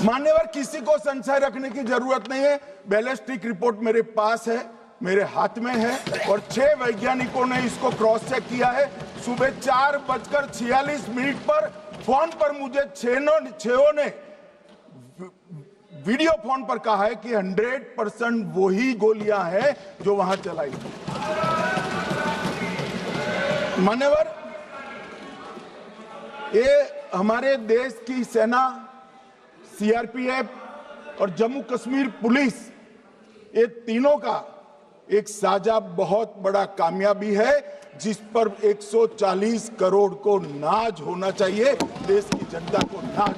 मान्यवर, किसी को संशय रखने की जरूरत नहीं है। बैलिस्टिक रिपोर्ट मेरे पास है, मेरे हाथ में है और 6 वैज्ञानिकों ने इसको क्रॉस चेक किया है। सुबह 4:46 पर फोन पर मुझे 6 ने वीडियो फोन पर कहा है कि 100% वही गोलियां हैं जो वहां चलाई। मान्यवर, ये हमारे देश की सेना, सीआरपीएफ और जम्मू कश्मीर पुलिस, ये तीनों का एक साझा बहुत बड़ा कामयाबी है, जिस पर 140 करोड़ को नाज होना चाहिए, देश की जनता को नाज।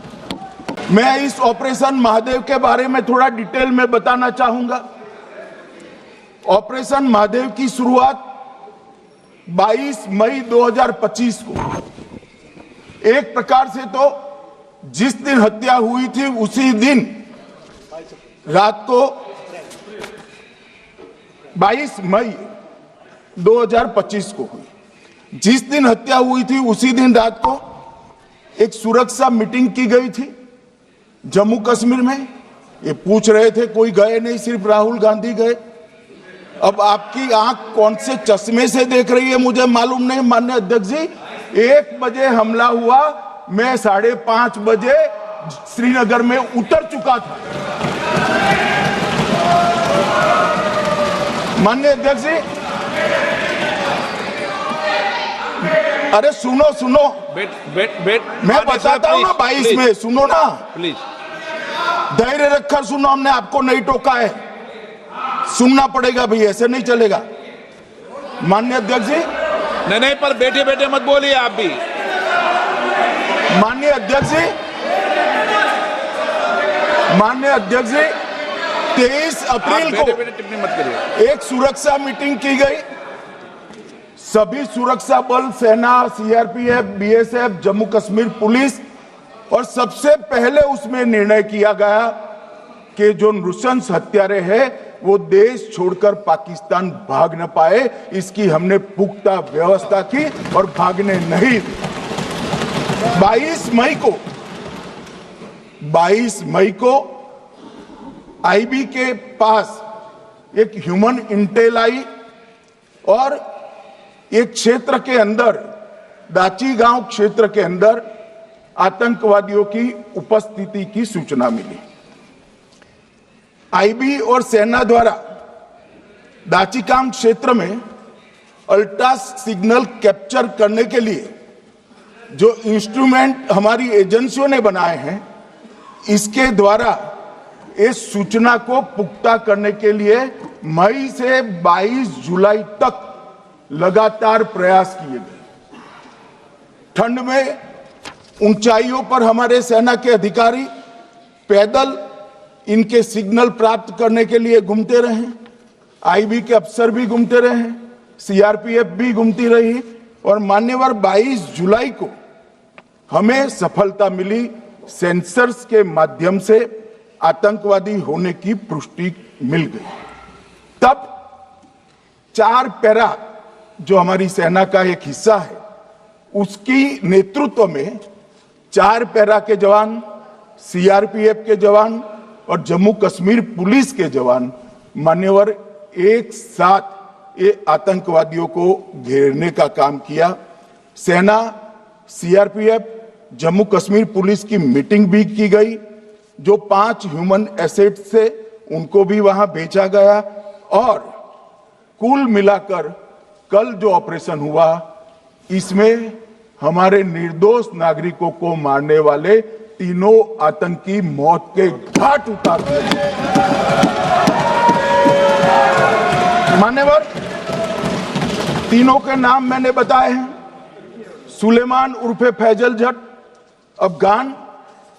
मैं इस ऑपरेशन महादेव के बारे में थोड़ा डिटेल में बताना चाहूंगा। ऑपरेशन महादेव की शुरुआत 22 मई 2025 को, एक प्रकार से तो जिस दिन हत्या हुई थी उसी दिन रात को 22 मई 2025 को हुई। जिस दिन हत्या हुई थी उसी दिन रात को एक सुरक्षा मीटिंग की गई थी जम्मू कश्मीर में। ये पूछ रहे थे, कोई गए नहीं, सिर्फ राहुल गांधी गए। अब आपकी आंख कौन से चश्मे से देख रही है मुझे मालूम नहीं माननीय अध्यक्ष जी। 1 बजे हमला हुआ, मैं 5:30 बजे श्रीनगर में उतर चुका था। माननीय अध्यक्ष जी, अरे सुनो सुनो, मैं बताता हूं ना 22 में, सुनो ना प्लीज, धैर्य रखकर सुनो, हमने आपको नहीं टोका है, सुनना पड़ेगा भाई, ऐसे नहीं चलेगा। माननीय अध्यक्ष जी, नहीं, पर बैठे बैठे मत बोलिए आप भी। माननीय अध्यक्ष जी, 23 अप्रैल को टिप्पणी मत करिए। एक सुरक्षा मीटिंग की गई। सभी सुरक्षा बल, सेना, CRPF, BSF, Jammu Kashmir police, और सबसे पहले उसमें निर्णय किया गया कि जो नृशंस हत्यारे हैं वो देश छोड़कर पाकिस्तान भाग न पाए, इसकी हमने पुख्ता व्यवस्था की और भागने नहीं दी। 22 मई को आईबी के पास एक ह्यूमन इंटेल आई और एक क्षेत्र के अंदर, दाची गांव क्षेत्र के अंदर आतंकवादियों की उपस्थिति की सूचना मिली। आईबी और सेना द्वारा दाचीकाम क्षेत्र में अल्ट्रा सिग्नल कैप्चर करने के लिए जो इंस्ट्रूमेंट हमारी एजेंसियों ने बनाए हैं, इसके द्वारा इस सूचना को पुख्ता करने के लिए मई से 22 जुलाई तक लगातार प्रयास किए गए। ठंड में ऊंचाइयों पर हमारे सेना के अधिकारी पैदल इनके सिग्नल प्राप्त करने के लिए घूमते रहे, आईबी के अफसर भी घूमते रहे, सीआरपीएफ भी घूमती रही, और मान्यवर 22 जुलाई को हमें सफलता मिली। सेंसर्स के माध्यम से आतंकवादी होने की पुष्टि मिल गई। तब 4 पैरा, जो हमारी सेना का एक हिस्सा है, उसकी नेतृत्व में 4 पैरा के जवान, सीआरपीएफ के जवान और जम्मू कश्मीर पुलिस के जवान मान्यवर एक साथ ये आतंकवादियों को घेरने का काम किया। सेना, सीआरपीएफ, जम्मू कश्मीर पुलिस की मीटिंग भी की गई। जो 5 ह्यूमन एसेट्स थे उनको भी वहां भेजा गया, और कुल मिलाकर कल जो ऑपरेशन हुआ, इसमें हमारे निर्दोष नागरिकों को मारने वाले तीनों आतंकी मौत के घाट उतार दिए। मान्यवर, तीनों के नाम मैंने बताए हैं, सुलेमान उर्फे फैजल जट, अफगान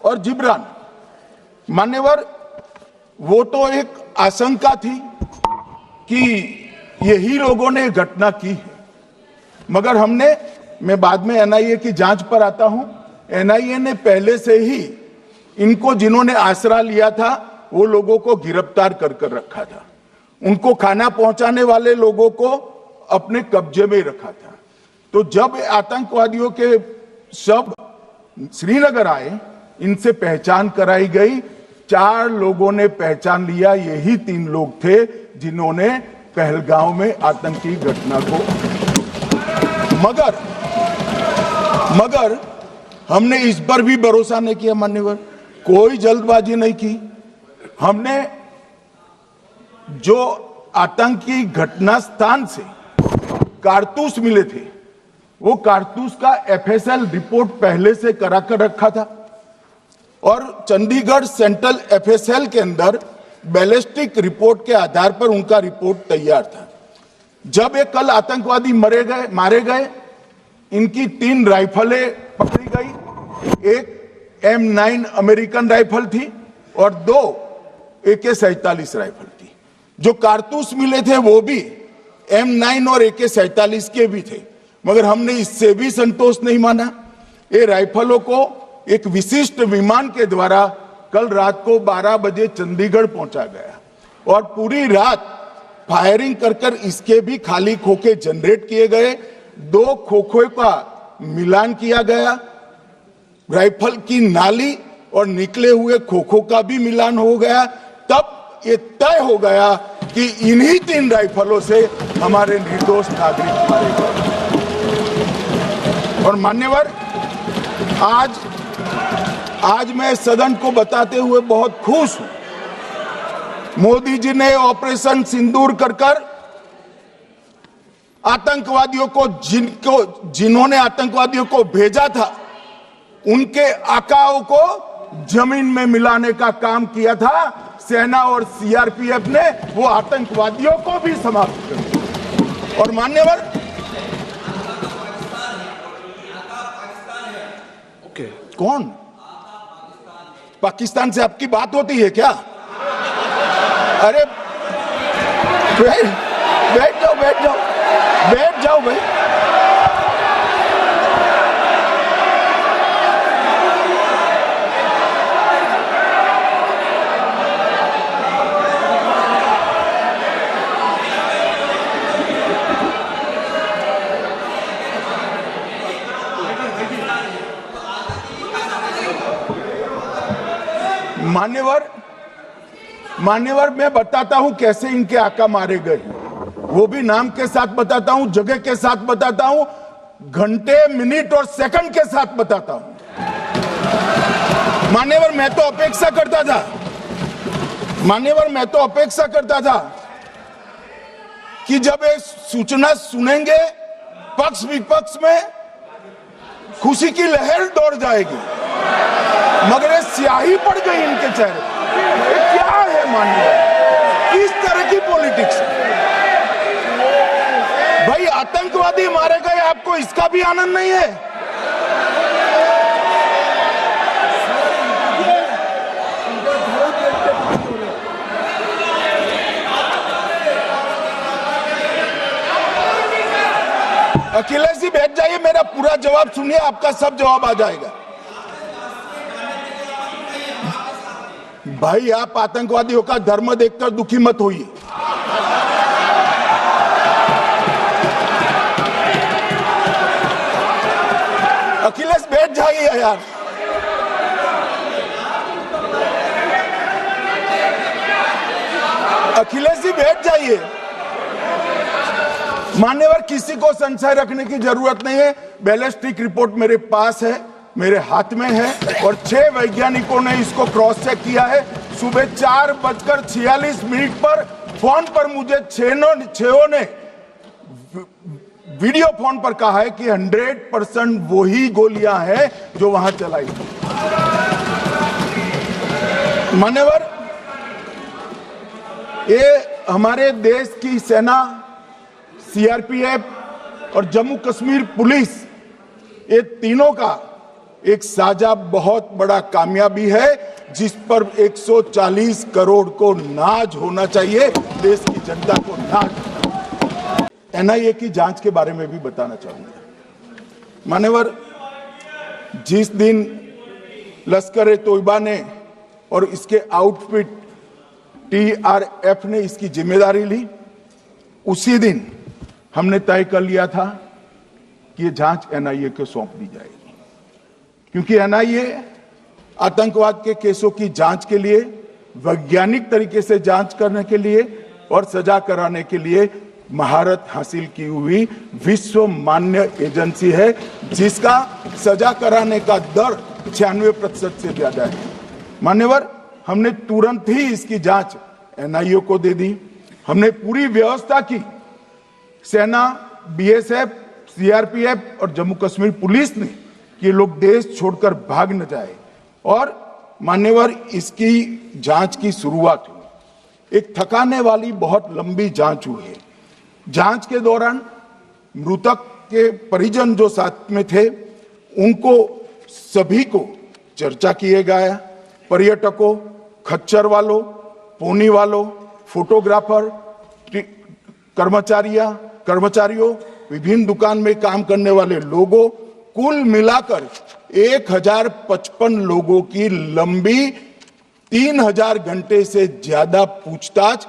और जिब्रान। मान्यवर, वो तो एक आशंका थी कि यही लोगों ने घटना की है, मगर मैं बाद में एनआईए की जांच पर आता हूं, एनआईए ने पहले से ही इनको, जिन्होंने आसरा लिया था, वो लोगों को गिरफ्तार कर रखा था। उनको खाना पहुंचाने वाले लोगों को अपने कब्जे में रखा था। तो जब आतंकवादियों के शव श्रीनगर आए, इनसे पहचान कराई गई। 4 लोगों ने पहचान लिया, यही 3 लोग थे जिन्होंने पहलगांव में आतंकी घटना को। मगर हमने इस पर भी भरोसा नहीं किया मान्यवर, कोई जल्दबाजी नहीं की। हमने जो आतंकी घटना स्थान से कारतूस मिले थे, वो कारतूस का एफएसएल रिपोर्ट पहले से करा कर रखा था और चंडीगढ़ सेंट्रल एफएसएल के अंदर बैलिस्टिक रिपोर्ट के आधार पर उनका रिपोर्ट तैयार था। जब ये कल आतंकवादी मारे गए, इनकी 3 राइफलें पकड़ी गई। एक M9 अमेरिकन राइफल थी और 2 AK-47 राइफल थी। जो कारतूस मिले थे वो भी M9 और AK-47 के भी थे, मगर हमने इससे भी संतोष नहीं माना। ये राइफलों को एक विशिष्ट विमान के द्वारा कल रात को 12 बजे चंडीगढ़ पहुंचा गया और पूरी रात फायरिंग कर इसके भी खाली खोखे जनरेट किए गए। 2 खोखों का मिलान किया गया, राइफल की नाली और निकले हुए खोखों का भी मिलान हो गया। तब ये तय हो गया कि इन्हीं 3 राइफलों से हमारे निर्दोष नागरिक मारे गए। और मान्यवर, आज मैं सदन को बताते हुए बहुत खुश हूं। मोदी जी ने ऑपरेशन सिंदूर कर आतंकवादियों को जिन्होंने आतंकवादियों को भेजा था, उनके आकाओं को जमीन में मिलाने का काम किया था। सेना और सीआरपीएफ ने वो आतंकवादियों को भी समाप्त कर दिया। और मान्यवर, कौन पाकिस्तान से आपकी बात होती है क्या? अरे बैठ जाओ भाई। मान्यवर मैं बताता हूं कैसे इनके आका मारे गए, वो भी नाम के साथ बताता हूं, जगह के साथ बताता हूं, घंटे, मिनट और सेकंड के साथ बताता हूं। मान्यवर मैं तो अपेक्षा करता था कि जब ये सूचना सुनेंगे पक्ष विपक्ष में खुशी की लहर दौड़ जाएगी, मगर ये स्याही पड़ गई इनके चेहरे। ये क्या है मान्यवर, किस तरह की पॉलिटिक्स? भाई आतंकवादी मारे गए, आपको इसका भी आनंद नहीं है? अखिलेश जी बैठ जाइए, मेरा पूरा जवाब सुनिए, आपका सब जवाब आ जाएगा। भाई आप आतंकवादियों का धर्म देखकर दुखी मत होइए। अखिलेश बैठ जाइए यार। अखिलेश जी बैठ जाइए। मान्यवर, किसी को संशय रखने की जरूरत नहीं है। बैलिस्टिक रिपोर्ट मेरे पास है, मेरे हाथ में है और 6 वैज्ञानिकों ने इसको क्रॉस चेक किया है। सुबह 4:46 पर फोन पर मुझे 6 ने वीडियो फोन पर कहा है कि 100% वही गोलियां हैं जो वहां चलाई। मान्यवर, ये हमारे देश की सेना, सीआरपीएफ और जम्मू कश्मीर पुलिस, ये तीनों का एक साझा बहुत बड़ा कामयाबी है, जिस पर 140 करोड़ को नाज होना चाहिए, देश की जनता को नाज। एनआईए की जांच के बारे में भी बताना चाहूंगा। मान्यवर, जिस दिन लश्कर-ए तोयबा ने और इसके आउटफिट TRF ने इसकी जिम्मेदारी ली, उसी दिन हमने तय कर लिया था कि ये जांच एनआईए को सौंप दी जाएगी, क्योंकि एनआईए आतंकवाद के केसों की जांच के लिए, वैज्ञानिक तरीके से जांच करने के लिए और सजा कराने के लिए महारत हासिल की हुई विश्व मान्य एजेंसी है, जिसका सजा कराने का दर 96% से ज्यादा है। मान्यवर, हमने तुरंत ही इसकी जांच एनआईए को दे दी। हमने पूरी व्यवस्था की, सेना, बीएसएफ, सीआरपीएफ और जम्मू कश्मीर पुलिस ने कि ये लोग देश छोड़कर भाग न जाए। और मान्यवर, इसकी जांच की शुरुआत हुई। एक थकाने वाली बहुत लंबी जांच हुई है। जांच के दौरान मृतक के परिजन जो साथ में थे, उनको सभी को चर्चा किए गया। पर्यटकों, खच्चर वालों, पोनी वालों, फोटोग्राफर, कर्मचारियों, विभिन्न दुकान में काम करने वाले लोगों, कुल मिलाकर 1055 लोगों की लंबी 3000 घंटे से ज्यादा पूछताछ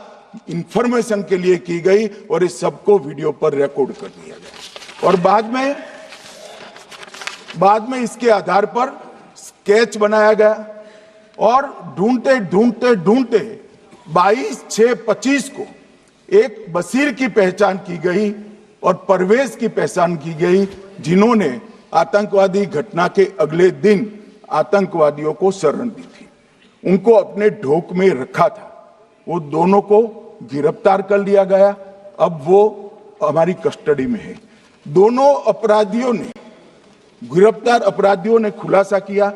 इंफॉर्मेशन के लिए की गई और इस सबको वीडियो पर रिकॉर्ड कर दिया गया। और बाद में इसके आधार पर स्केच बनाया गया और ढूंढते 22/6/25 को एक बशीर की पहचान की गई और परवेज की पहचान की गई, जिन्होंने आतंकवादी घटना के अगले दिन आतंकवादियों को शरण दी थी। उनको अपने ढोक में रखा था। वो दोनों को गिरफ्तार कर लिया गया। अब वो हमारी कस्टडी में है। दोनों गिरफ्तार अपराधियों ने खुलासा किया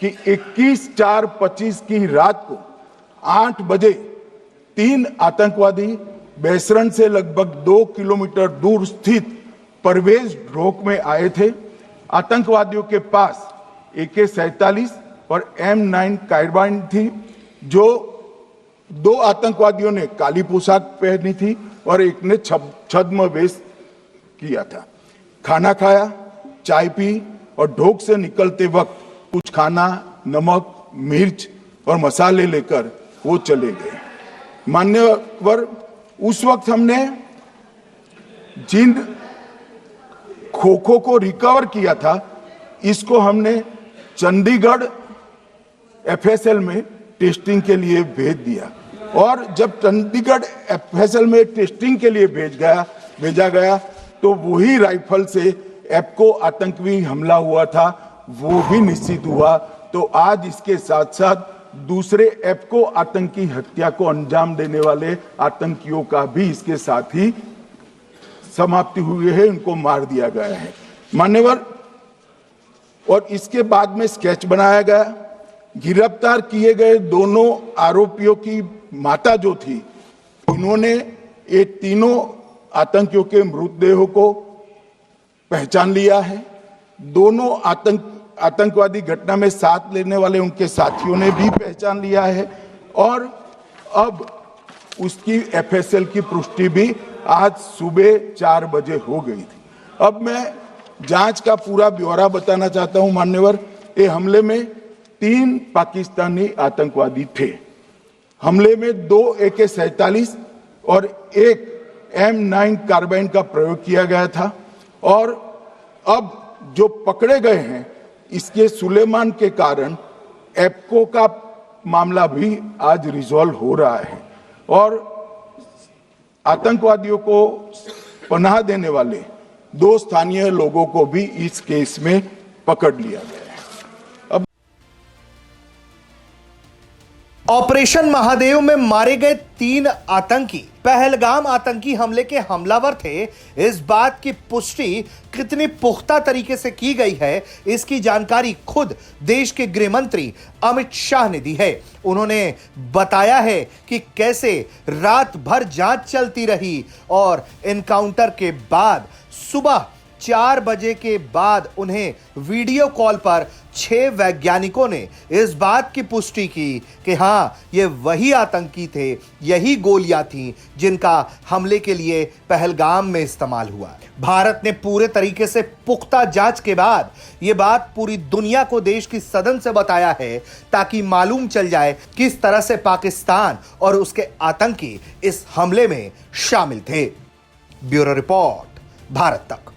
कि 21/4/25 की रात को 8 बजे 3 आतंकवादी बेसरन से लगभग 2 किलोमीटर दूर स्थित परवेज ढोक में आए थे। आतंकवादियों के पास AK-47 और M9 कार्बाइन थी। जो 2 आतंकवादियों ने काली पोशाक पहनी थी और एक ने छद्म वेश किया था। खाना खाया, चाय पी और ढोक से निकलते वक्त कुछ खाना, नमक, मिर्च और मसाले लेकर वो चले गए। मान्यवर, उस वक्त हमने जिन खोखो को रिकवर किया था, इसको हमने चंडीगढ़ FSL में टेस्टिंग के लिए भेज दिया। और जब चंडीगढ़ FSL में टेस्टिंग के लिए भेजा गया तो वही राइफल से एपको आतंकी हमला हुआ था, वो भी निश्चित हुआ। तो आज इसके साथ साथ दूसरे एपको आतंकी हत्या को अंजाम देने वाले आतंकियों का भी इसके साथ ही समाप्ति हुई है, उनको मार दिया गया है। मान्यवर, और इसके बाद में स्केच बनाया गया। गिरफ्तार किए गए दोनों आरोपियों की माता जो थी, इन्होंने ये तीनों आतंकियों के मृतदेहों को पहचान लिया है। दोनों आतंकवादी घटना में साथ लेने वाले उनके साथियों ने भी पहचान लिया है। और अब उसकी FSL की पुष्टि भी आज सुबह 4 बजे हो गई थी। अब मैं जांच का पूरा ब्यौरा बताना चाहता हूं। मान्यवर, ये हमले में 3 पाकिस्तानी आतंकवादी थे। हमले में 2 AK-47 और 1 M9 कार्बाइन का प्रयोग किया गया था। और अब जो पकड़े गए हैं, इसके सुलेमान के कारण एपको का मामला भी आज रिजॉल्व हो रहा है और आतंकवादियों को पनाह देने वाले 2 स्थानीय लोगों को भी इस केस में पकड़ लिया गया है। ऑपरेशन महादेव में मारे गए 3 आतंकी पहलगाम आतंकी हमले के हमलावर थे। इस बात की पुष्टि कितनी पुख्ता तरीके से की गई है, इसकी जानकारी खुद देश के गृह मंत्री अमित शाह ने दी है। उन्होंने बताया है कि कैसे रात भर जांच चलती रही और एनकाउंटर के बाद सुबह 4 बजे के बाद उन्हें वीडियो कॉल पर 6 वैज्ञानिकों ने इस बात की पुष्टि की कि हां, ये वही आतंकी थे, यही गोलियां थीं जिनका हमले के लिए पहलगाम में इस्तेमाल हुआ। भारत ने पूरे तरीके से पुख्ता जांच के बाद यह बात पूरी दुनिया को देश की सदन से बताया है, ताकि मालूम चल जाए किस तरह से पाकिस्तान और उसके आतंकी इस हमले में शामिल थे। ब्यूरो रिपोर्ट, भारत तक।